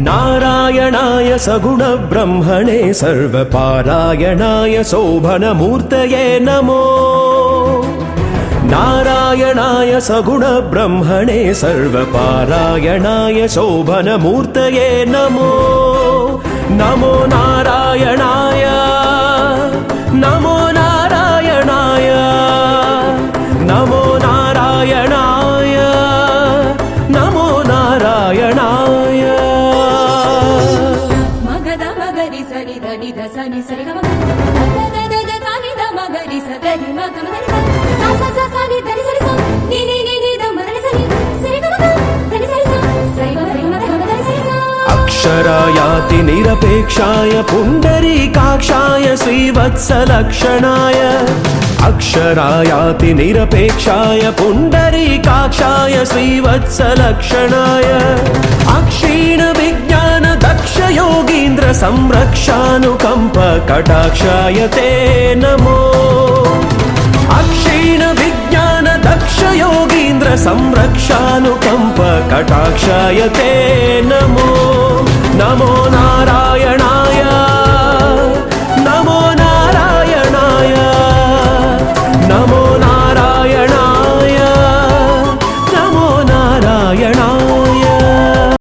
नारायणाय सगुण ब्रह्मणे सर्वपारायणाय शोभनमूर्तये नमो। नारायणाय सगुण ब्रह्मणे सर्वपारायणाय शोभनमूर्तये नमो। नमो नारायणाय नमो नारायणाय नमो नारायणाय नमो नारायणाय। मगद मगरि सनि धनि ध सनि सरि ग म द द द सनि ध मगरि स ग रि म ग म द सा सा सा सनि ध रि सरि स नि नि नि नि ध म द रि सनि सरि ग म ग ध रि सरि स सरि ग म रि म ध ग म द रि सरि स। अक्षरायाति निरपेक्षाय पुण्डरीकाक्षाय श्रीवत्सलक्षणाय। अक्षरायाति निरपेक्षाय पुण्डरीकाक्षाय श्रीवत्सलक्षणाय। अक्षीण विज्ञान दक्ष योगीन्द्र संरक्षानुकंप कटाक्षाय ते नमो। अक्षीण विज्ञान दक्ष योगीन्द्र संरक्षानुकंप कटाक्षाय ते नमो। नमो नारायण